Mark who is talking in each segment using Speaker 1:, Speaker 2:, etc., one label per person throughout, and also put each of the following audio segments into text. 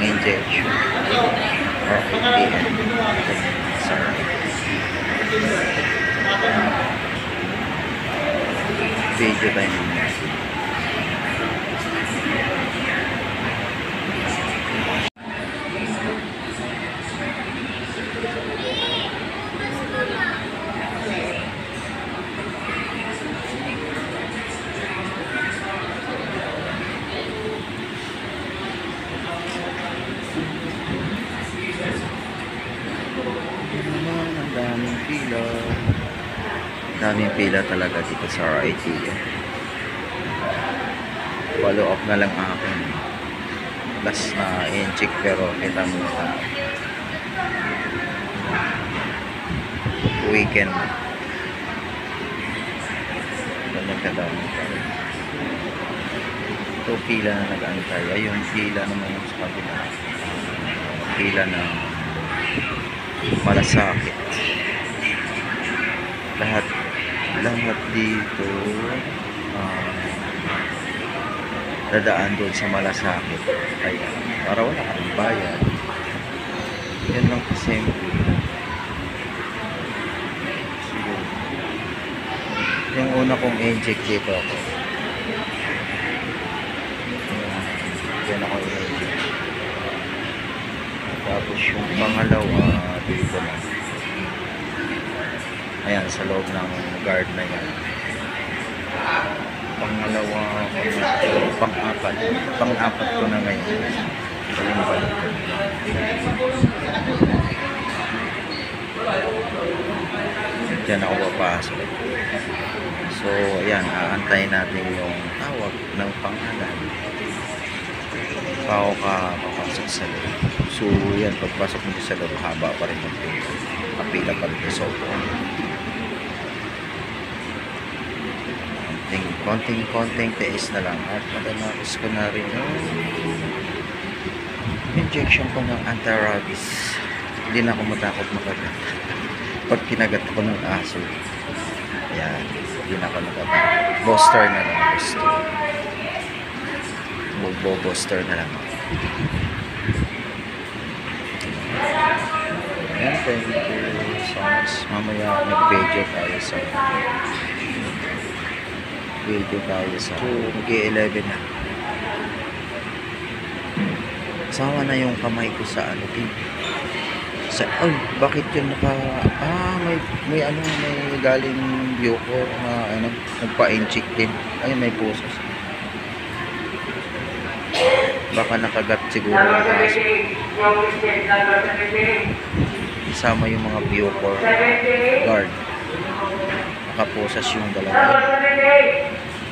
Speaker 1: injection or ATM. Sorry. Video tayo naman. Daming pila talaga dito sa RIT. Follow up na lang akin. Last na in-check pero kita mo na weekend. Nagkadami pa rin. Ito pila na nag-antay. Ayun pila naman yung sa kabila. Pila na malasakit. Lahat dito dadaan doon sa malasakit. Kaya para wala kang bayad. Yan lang kasi yung una kong inject dito ako. Yan ako inject. Tapos yung pangalawa dito na. Ayan, sa loob ng guard na yan. Pangalawa, pang-apat ko na ngayon. Balik. Diyan ako papasok. So, ayan, aantayin natin yung tawag ng pangalan. Pao ka papasok sa loob. So, yan, pagpasok mo sa loob, haba pa rin yung pila. Kapila pa rin sa upo. Konting tiis na lang at matanapos ko na rin yung injection ko ng anti-rabies. Hindi na ako matakot makagat pag kinagat ko ng aso. Ayan, hindi na ako nakagat. Booster na lang. Booster na lang. Ayan, thank you so much. Mamaya mag-video tayo sa mag-11 na. Sawa na yung kamay ko sa ano din. Bakit yun may galing Bucor na nagpa-inject din. Ay, may pusos. Baka nakagat siguro yung aso. Isama yung mga Bucor guard. Nakapusas yung dalawa.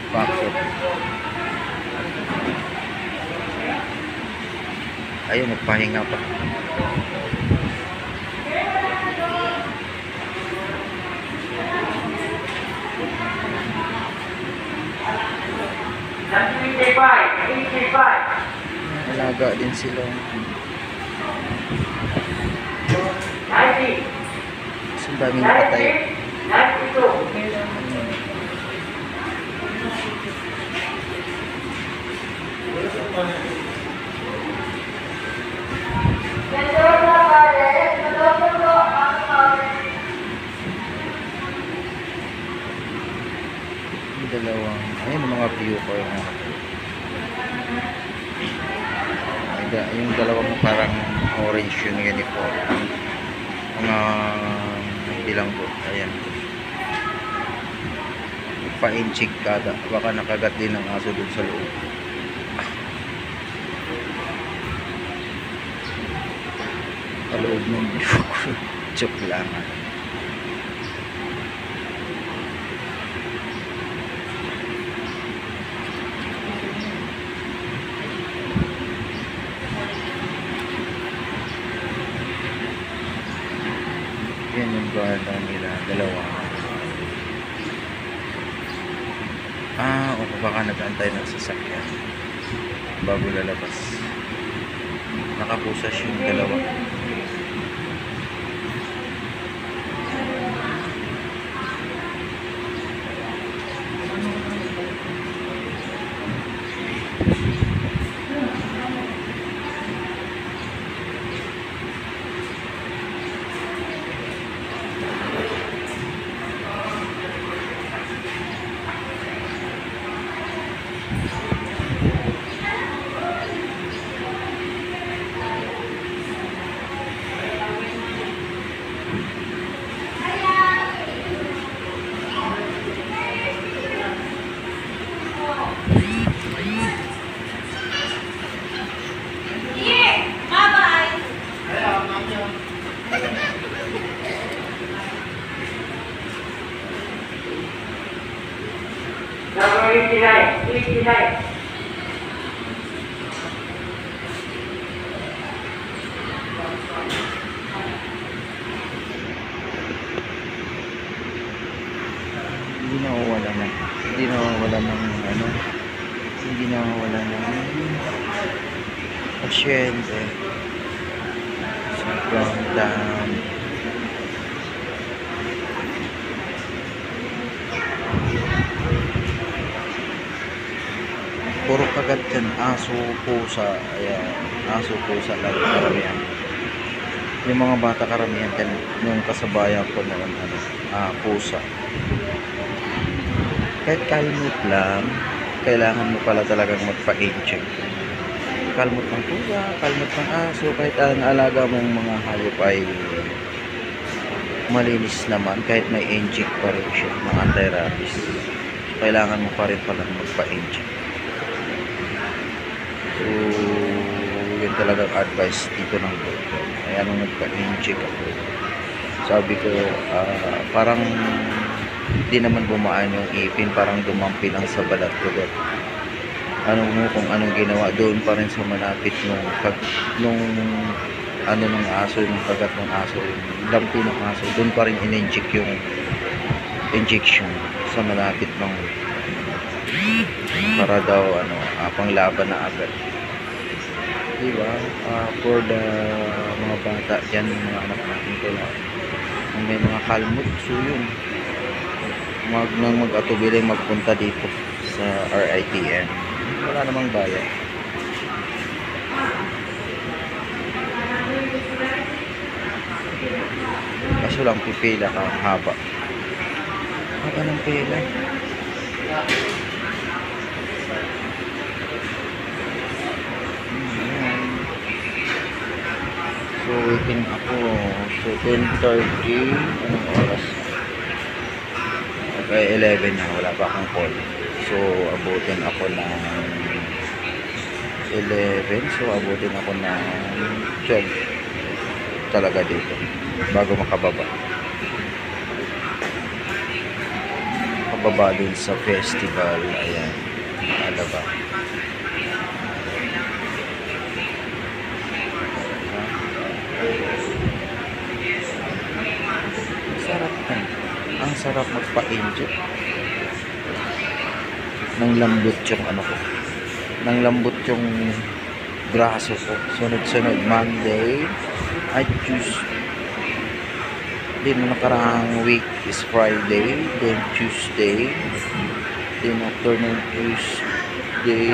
Speaker 1: Bakit? Ayun, nagpahinga pa. Alaga din sila. Ang daming nakatayo. Dalawang, ayun mga Bucor na. Yung dalawang parang orange yung uniform. Mga bilanggo. Ayan. Pa-inchik kada. Baka nakagat din ng aso dun sa loob. Paloob ng Bucor. Joke lang. Yan yung bata nila, dalawa. O baka nag-antay ng sasakyan bago lalabas. Nakapusas yung dalawa. nawawala ng ano, hindi nawawala ng pasyente. Sobrang dami. Puro kagat yan, aso, pusa, ayan, aso, pusa, lalo karamihan. Yung mga bata karamihan yan, yung kasabayan ko noon, ano, pusa. Kahit kalmot lang, kailangan mo pala talagang magpa-inject. Kalmot ng pusa, kalmot ng aso, kahit ang alaga mong mga hayop ay malinis naman, kahit may inject pa rin siya, mga anti-rabies. Kailangan mo pa rin palang magpa-inject. So, yun talagang advice dito ng doktor. Kaya nung nagpa-inject ako, sabi ko, parang di naman bumaan yung ipin, parang dumampi lang sa balat ko. Ano mo kung anong ginawa doon pa rin sa malapit nung ano ng aso, yung kagat ng aso, yung lampi ng aso, doon pa rin in-inject yung injection sa malapit ng para daw ano, panglaban na agad. Diba? For the mga bata dyan, mga anak natin ko lang, kung may mga kalmot, so yun, nang mag-atubiling magpunta dito sa RITN. Wala namang bayad. Kaso lang pipila ka, haba ng pila. So waiting ako. So 10:30, anong oras? Okay, 11 na, wala pa akong call. So abutin ako ng 11, so abutin ako ng 12 talaga dito bago makababa dun sa festival. Ayan, alaba. Sarap yan, ang sarap magpa-inject. Nang lambot yung ano ko, nang lambot yung braso ko. Sunod-sunod, Monday at Tuesday. Then nakaraang week is Friday, then Tuesday, then afternoon Tuesday,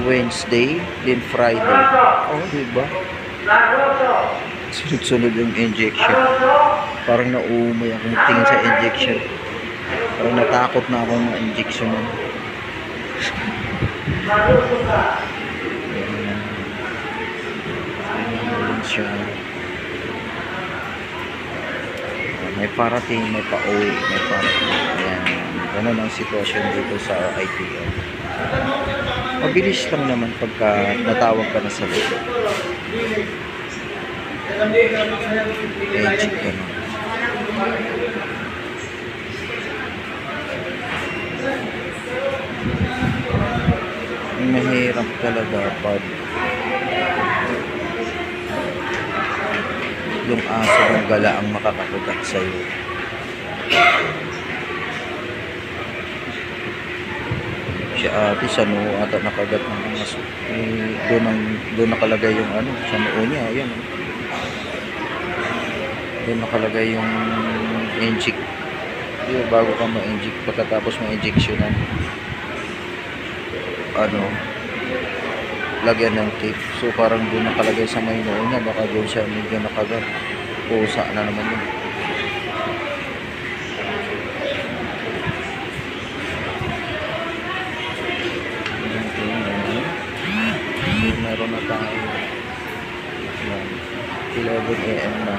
Speaker 1: Wednesday, then Friday. Oh, diba? Sunod-sunod yung injection. Parang naumay ako magtingin sa injection. Parang natakot na ako mga injection na. Siya. May parating, may pa-uwi, may parating. Ayan. Ganun ang sitwasyon dito sa ITM. Mabilis lang naman pagka natawag ka na sa loob. Check ka na. Mahirap talaga pag yung aso ng gala ang makakakugat sa'yo. Si ate sa noo ata nakagat ng aso. Doon nakalagay yung ano, sa noo niya. Ayan. Doon nakalagay yung inject. Bago ka ma-inject, pagkatapos ma-injectionan, ano, lagyan ng tape. So parang doon nakalagay sa may noo niya, baka doon siya medyo nakagat. Pusa na naman yun. So meron na tayo 11 AM na.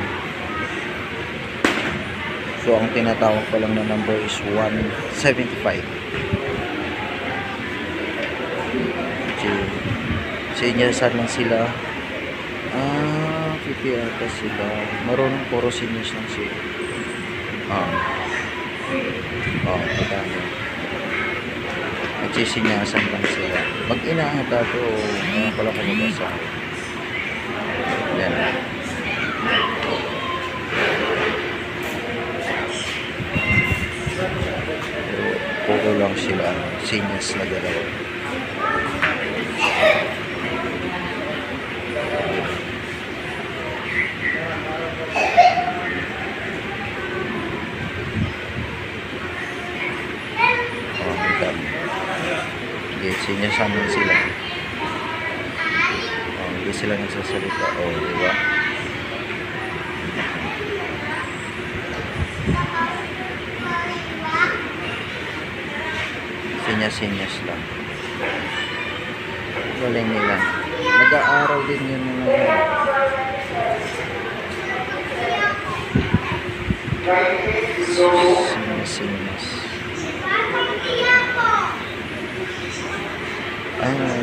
Speaker 1: So ang tinatawag pa lang na number is 175. Senior saan lang sila. Pipiyata sila. Marunong puro seniors lang sila. Patano. Nagsisinyasan lang sila. Mag-inaata to. Ngayon pala kumabasa. Yan. puro lang sila seniors na dalawa. Okay, seniors naman sila. Hindi sila nagsasalita. Diba? Seniors lang. Galing nila. Nag-aaral din yun mga seniors.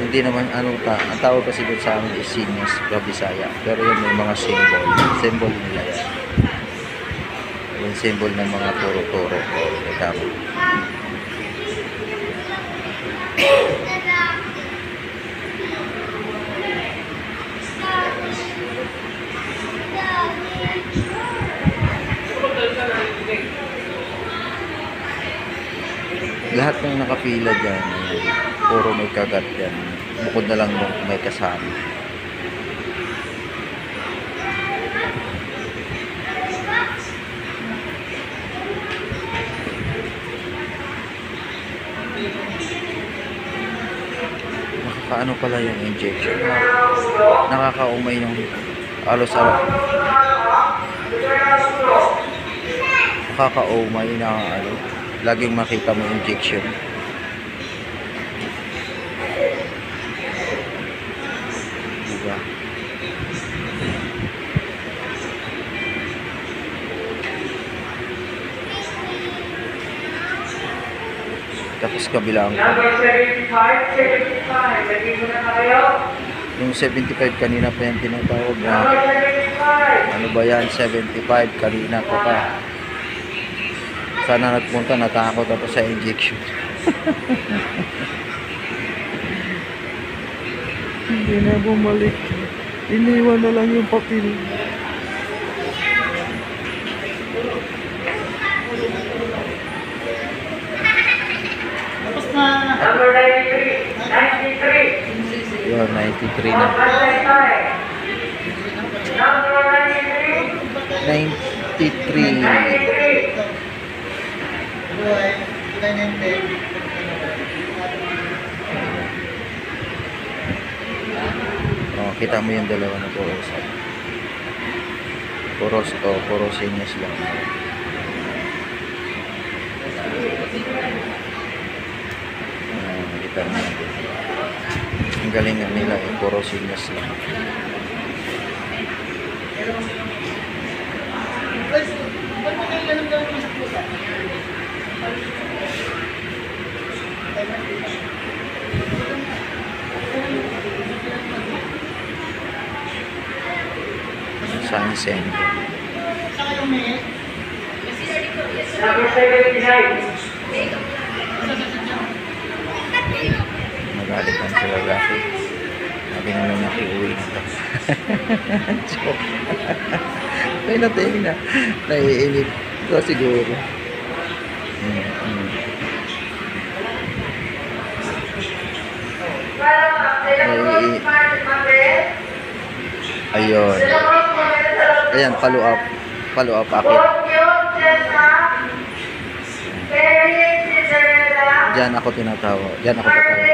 Speaker 1: Hindi naman ang tawag kasi doon sa amin is seniors Bisaya, pero yun may mga symbol nila yan, yung symbol ng mga turo-turo. Tama. Lahat ng nakapila dyan, puro may kagat yan. Bukod na lang nung may kasama. Nakakaano pala yung injection. Nakakaumay yung alos-alos. Nakakaumay na laging makita mo injection. Diba? Tapos kabilang
Speaker 2: Number 75, 75. Lagi mo na kayo.
Speaker 1: yung 75 kanina pa yung tinatawag na
Speaker 2: Number 75.
Speaker 1: ano ba yan, 75 kanina ko pa. Sana nagpunta, natakot ako sa injection. Hindi na bumalik. Iniwan na lang yung papel.
Speaker 2: Number 93, 93.
Speaker 1: Yun, 93 na.
Speaker 2: Number 93.
Speaker 1: 93.
Speaker 2: 93.
Speaker 1: Kita mo yung dalawa na puro puro seniors lang. Kita mo. Ang galing nila puro seniors lang. Science Center.
Speaker 2: Number 79.
Speaker 1: Nagalitan sila kasi sabi nila nakiuwi na to. Joke. Tayo na naiinip ko siguro. Ayun. Ayan, follow up akit. Diyan ako tinatawag. Diyan ako tatawag.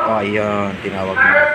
Speaker 1: Oh, ayun, tinawag na.